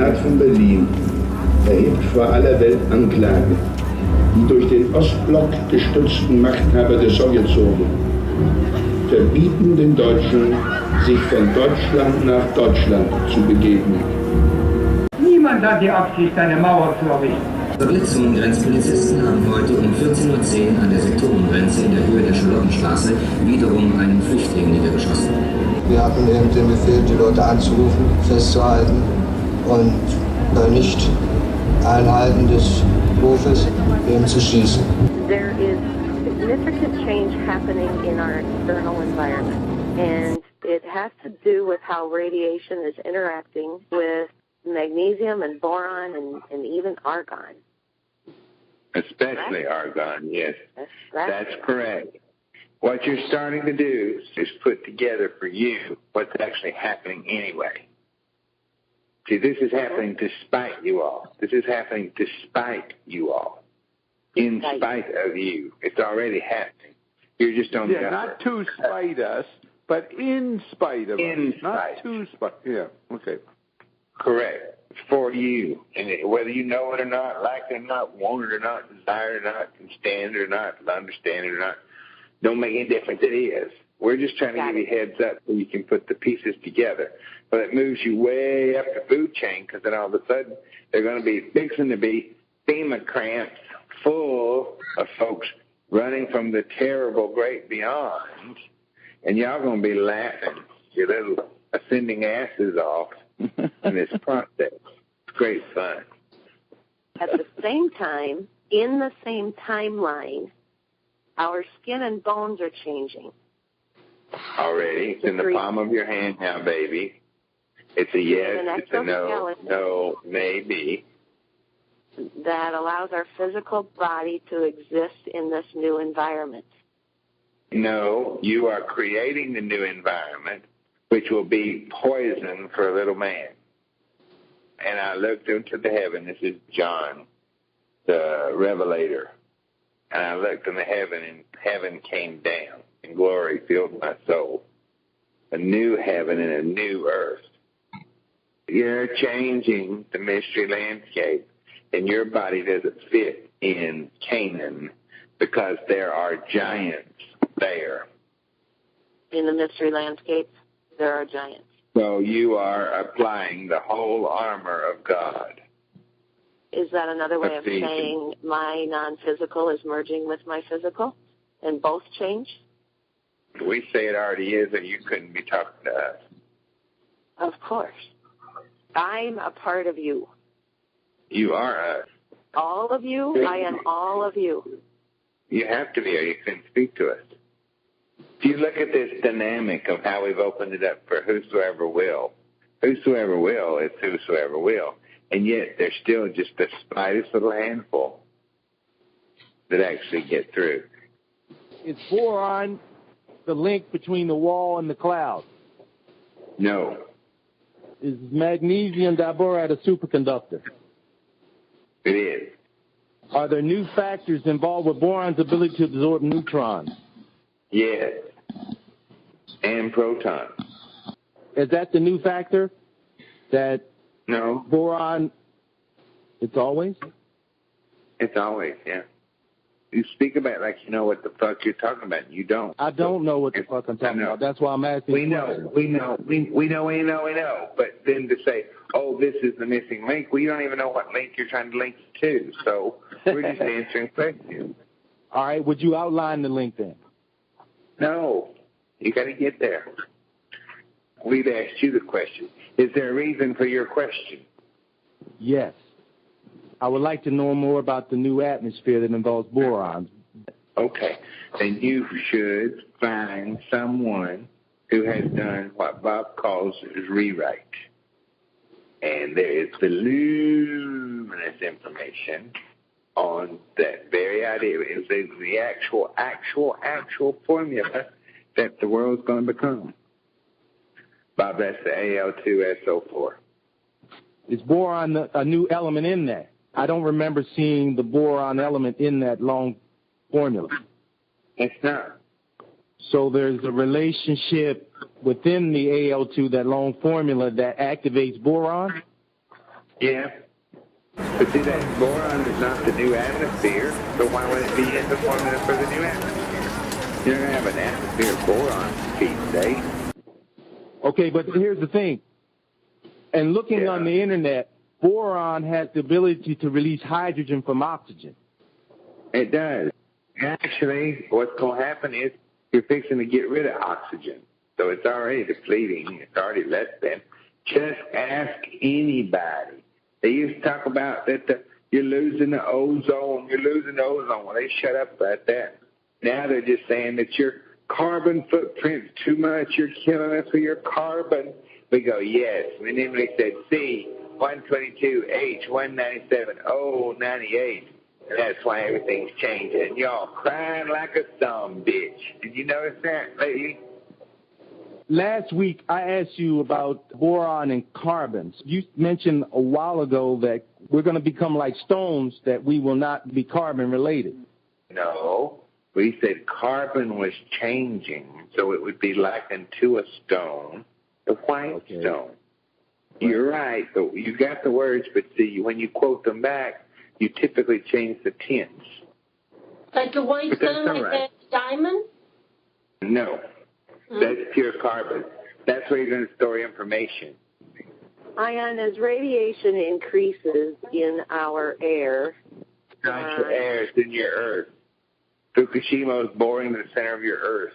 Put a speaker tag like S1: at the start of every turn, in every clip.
S1: Senat von Berlin erhebt vor aller Welt Anklage. Die durch den Ostblock gestützten Machthaber der Sowjetzone verbieten den Deutschen, sich von Deutschland nach Deutschland zu begeben.
S2: Niemand hat die Absicht, eine Mauer zu errichten.
S3: Grenzpolizisten haben heute um 14:10 Uhr an der Sektorengrenze in der Höhe der Charlottenstraße wiederum einen Flüchtling niedergeschossen.
S4: Wir hatten eben den Befehl, die Leute anzurufen, festzuhalten und bei Nicht-Einhalten des Rufes eben zu schießen.
S5: There is significant change happening in our external environment, and it has to do with how radiation is interacting with magnesium and boron and even argon.
S6: Especially argon, yes. That's correct. What you're starting to do is put together for you what's actually happening anyway. See, this is happening despite you all. This is happening despite you all. In spite of you. It's already happening. You're just on the
S7: not to spite us, but in spite of us. Not to spite. Yeah, okay.
S6: Correct. For you. And whether you know it or not, like it or not, want it or not, desire it or not, can stand it or not, understand it or not, don't make any difference. It is. We're just trying to give you heads up so you can put the pieces together. But it moves you way up the food chain, because then all of a sudden they're going to be fixing to be FEMA cramps full of folks running from the terrible great beyond, and y'all going to be laughing your little ascending asses off in this process. It's great fun.
S5: At the same time, in the same timeline, our skin and bones are changing.
S6: Already. It's in the palm of your hand now, baby. It's a yes, it's a no, maybe.
S5: That allows our physical body to exist in this new environment.
S6: No, you are creating the new environment, which will be poison for a little man. And I looked into the heaven. This is John, the Revelator. And I looked into heaven, and heaven came down, and glory filled my soul. A new heaven and a new earth. You're changing the mystery landscape, and your body doesn't fit in Canaan because there are giants there.
S5: In the mystery landscape, there are giants.
S6: So you are applying the whole armor of God.
S5: Is that another way of saying my non-physical is merging with my physical and both change?
S6: We say it already is, or you couldn't be talking to us.
S5: Of course. I'm a part of you.
S6: You are us.
S5: All of you? I am all of you.
S6: You have to be, or you couldn't speak to us. If you look at this dynamic of how we've opened it up for whosoever will is whosoever will. And yet there's still just the slightest little handful that actually get through.
S8: Is boron the link between the wall and the cloud?
S6: No.
S8: Is magnesium diborate a superconductor?
S6: It is.
S8: Are there new factors involved with boron's ability to absorb neutrons?
S6: Yes. And protons.
S8: Is that the new factor? That
S6: no.
S8: Boron, it's always?
S6: It's always, yeah. You speak about it like you know what the fuck you're talking about. You don't.
S8: I don't know what the fuck I'm talking about. That's why I'm asking.
S6: We know. But then to say, oh, this is the missing link, well, you don't even know what link you're trying to link to. So we're just answering questions.
S8: All right. Would you outline the link then?
S6: No. You got to get there. We've asked you the question. Is there a reason for your question?
S8: Yes. I would like to know more about the new atmosphere that involves boron.
S6: Okay. Then you should find someone who has done what Bob calls his rewrite. And there is voluminous information on that very idea. It's the actual formula that the world's going to become. Bob, that's the Al2SO4.
S8: Is boron a new element in that? I don't remember seeing the boron element in that long formula.
S6: It's not.
S8: So there's a relationship within the AL2, that long formula, that activates boron?
S6: Yeah. But see, that boron is not the new atmosphere, so why would it be in the formula for the new atmosphere? You're going to have an atmosphere of boron, for Pete's sake.
S8: Okay, but here's the thing. And looking on the internet, boron has the ability to release hydrogen from oxygen.
S6: It does. Actually, what's going to happen is you're fixing to get rid of oxygen. So it's already depleting. It's already less than. Just ask anybody. They used to talk about that you're losing the ozone. You're losing the ozone. Well, they shut up about that. Now they're just saying that your carbon footprint's too much. You're killing us with your carbon. We go, yes. And then we said C, 122, H, 197, O, 98. And that's why everything's changing. And y'all crying like a some bitch. Did you notice that lately?
S8: Last week, I asked you about boron and carbons. You mentioned a while ago that we're going to become like stones, that we will not be carbon-related.
S6: No. We said carbon was changing, so it would be likened to a stone, a white stone. You're right, but you got the words, but see, when you quote them back, you typically change the tense.
S9: Like a white stone, like a diamond?
S6: No. That's pure carbon. That's where you're going to store information.
S5: Ion, as radiation increases in our air...
S6: Not your air, it's in your earth. Fukushima is boring to the center of your earth.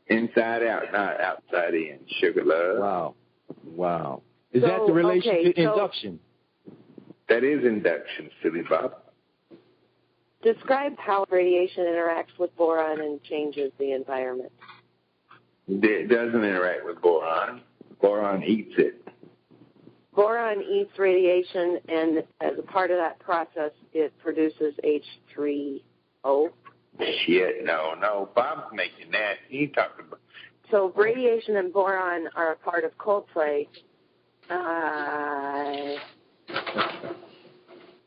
S6: Inside out, not outside in. Sugar love.
S8: Wow. Is that the relation to induction?
S6: That is induction, silly Bob.
S5: Describe how radiation interacts with boron and changes the environment.
S6: It doesn't interact with boron. Boron eats it.
S5: Boron eats radiation, and as a part of that process, it produces H3O.
S6: Shit, no. Bob's making that. He talked about.
S5: So radiation and boron are a part of Coldplay.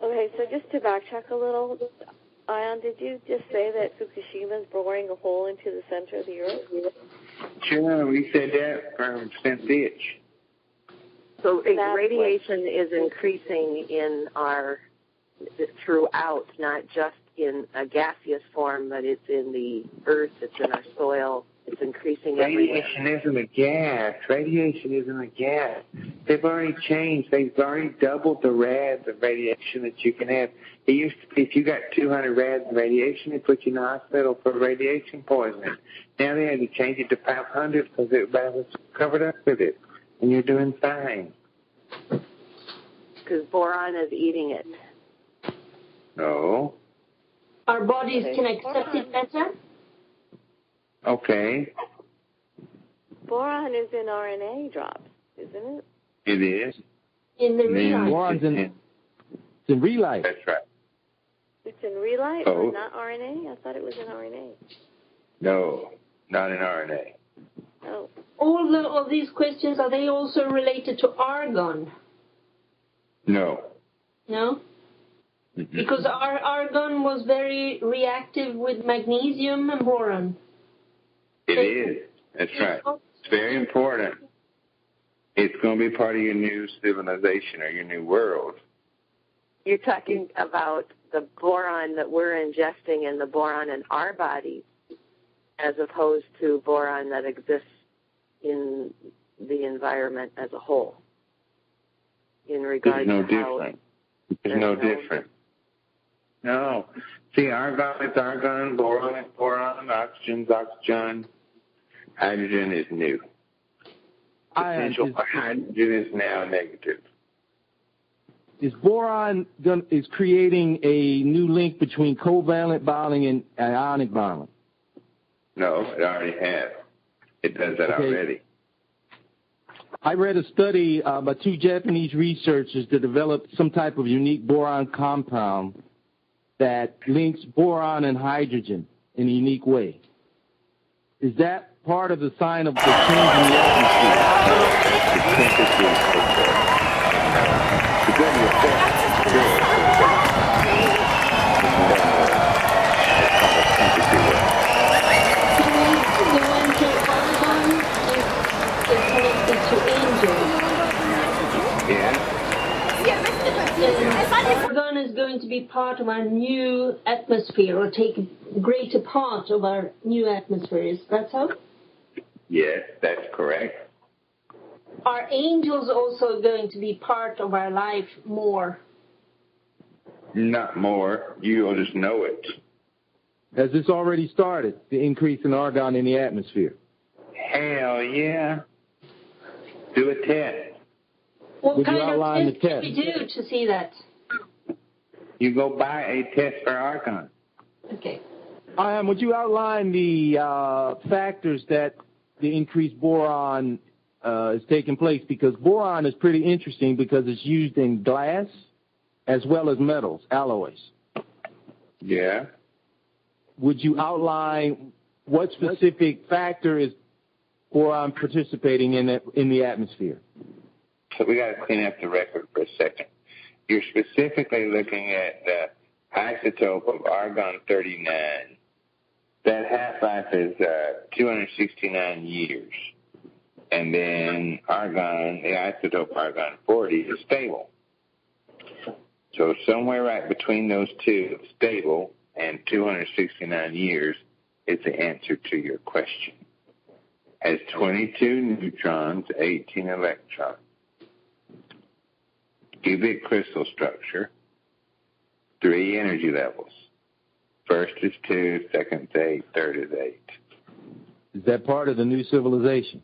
S10: Okay, so just to backtrack a little, Ion, did you just say that Fukushima is boring a hole into the center of the Earth?
S6: Sure, we said that from since itch.
S5: So radiation is increasing in throughout, not just in a gaseous form, but it's in the earth, it's in our soil, it's increasing everywhere.
S6: Radiation isn't a gas. Radiation isn't a gas. They've already changed. They've already doubled the rads of radiation that you can have. It used to be if you got 200 rads of radiation, they put you in the hospital for radiation poisoning. Now they had to change it to 500 because everybody was covered up with it. And you're doing fine.
S5: Because boron is eating it.
S6: No.
S9: Our bodies can accept it better?
S6: Okay.
S10: Boron is in RNA drops, isn't it?
S6: It is.
S9: In the relight.
S8: Boron's in relight.
S6: That's right.
S10: It's in relight or not RNA? I thought it was in RNA.
S6: No, not in RNA.
S10: Oh.
S9: All of these questions, are they also related to argon?
S6: No.
S9: No?
S6: Mm-hmm.
S9: Because argon was very reactive with magnesium and boron.
S6: It is. That's right. It's very important. It's going to be part of your new civilization or your new world.
S5: You're talking about the boron that we're ingesting and the boron in our bodies as opposed to boron that exists in the environment as a whole. In regard to how...
S6: There's no different. No. See, argon is argon, boron is boron, oxygen's oxygen. Hydrogen is new. Potential for hydrogen is now negative.
S8: Is boron is creating a new link between covalent bonding and ionic bonding?
S6: No, it already has. It does that already.
S8: I read a study by two Japanese researchers that developed some type of unique boron compound that links boron and hydrogen in a unique way. Is that part of the sign of the change in the
S9: argon is going to be part of our new atmosphere, or take a greater part of our new atmosphere. Is that so?
S6: Yes, that's correct.
S9: Are angels also going to be part of our life more?
S6: Not more. You'll just know it.
S8: Has this already started, the increase in argon in the atmosphere?
S6: Hell yeah. Do a test.
S9: What kind of test do we do to see that?
S6: You go buy a test for argon.
S9: Okay.
S8: Would you outline the factors that the increased boron is taking place? Because boron is pretty interesting because it's used in glass as well as metals, alloys.
S6: Yeah.
S8: Would you outline what specific factor is boron participating in the atmosphere?
S6: So we got to clean up the record for a second. You're specifically looking at the isotope of argon-39. That half-life is 269 years. And then argon, the isotope argon-40 is stable. So somewhere right between those two, stable and 269 years, is the answer to your question. Has 22 neutrons, 18 electrons. Cubic crystal structure, 3 energy levels. First is 2, second is 8, third is 8.
S8: Is that part of the new civilization?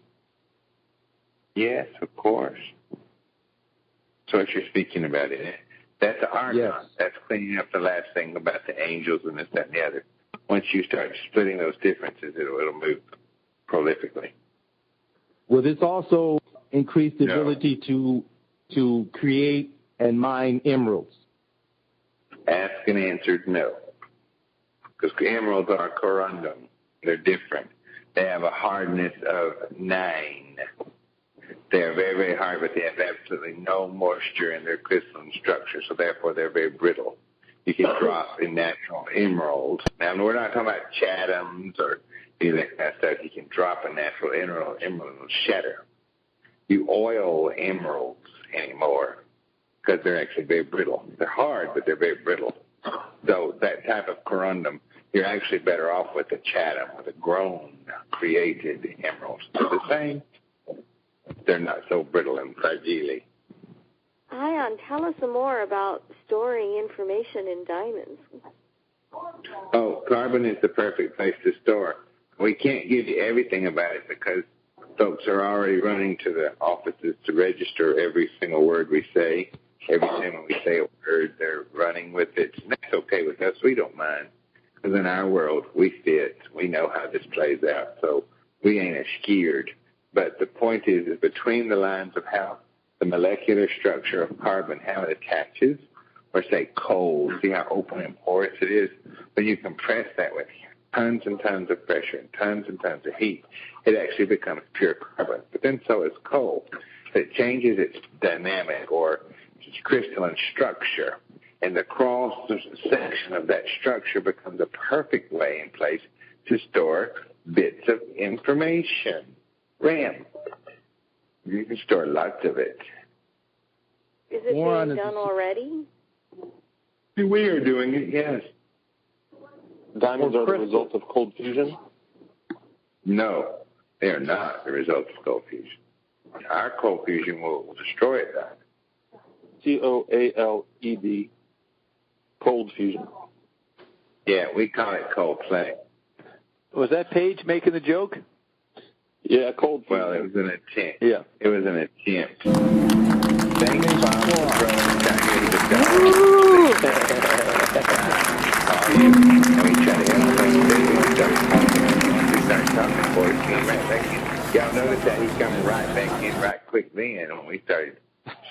S6: Yes, of course. So what you're speaking about, isn't it? That's the argon.
S8: Yes.
S6: That's cleaning up the last thing about the angels and this, that, and the other. Once you start splitting those differences, it'll move prolifically.
S8: Will this also increase the ability to create and mine emeralds?
S6: Asked and answered no. Because emeralds are corundum. They're different. They have a hardness of 9. They are very, very hard, but they have absolutely no moisture in their crystalline structure, so therefore they're very brittle. You can drop in natural emeralds. Now, we're not talking about Chathams or any of that kind of stuff. You can drop a natural emerald and it'll shatter. You oil emeralds anymore because they're actually very brittle. They're hard, but they're very brittle. So that type of corundum, you're actually better off with a Chatham, with a grown, created emerald. They're the same. They're not so brittle and fragile.
S10: Ion, tell us some more about storing information in diamonds.
S6: Oh, carbon is the perfect place to store. We can't give you everything about it because folks are already running to the offices to register every single word we say. Every time we say a word, they're running with it. And that's okay with us. We don't mind. Because in our world, we fit. We know how this plays out. So we ain't as scared. But the point is between the lines of how the molecular structure of carbon, how it attaches, or say coal, see how open and porous it is? When you compress that with tons and tons of pressure and tons of heat, it actually becomes pure carbon. But then so is coal. It changes its dynamic or its crystalline structure, and the cross-section of that structure becomes a perfect way in place to store bits of information. RAM. You can store lots of it.
S10: Is it being done already?
S6: We are doing it, yes.
S11: Diamonds are the result of cold fusion?
S6: No, they are not the result of cold fusion. Our cold fusion will destroy that.
S11: COALED, cold fusion.
S6: Yeah, we call it cold play.
S7: Was that Paige making the joke?
S11: Yeah, cold fusion.
S6: Well, it was an attempt.
S7: Yeah.
S6: It was an attempt. Thanks, Bob, for throwing Chinese at the And we try to explain things. We start talking for it. Come right back in. Y'all notice that he come right back in right quick then when we started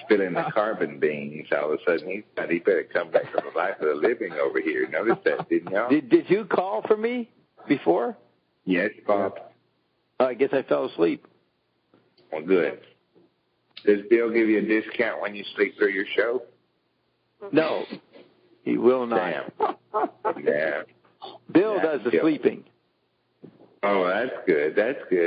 S6: spilling the carbon beans. All of a sudden, he thought he better come back to the life of the living over here. Notice that, didn't y'all?
S7: Did you call for me before?
S6: Yes, Bob.
S7: I guess I fell asleep.
S6: Well, good. Does Bill give you a discount when you sleep through your show?
S7: No, he will not.
S6: Damn.
S7: Bill does the sleeping.
S6: Oh, that's good. That's good.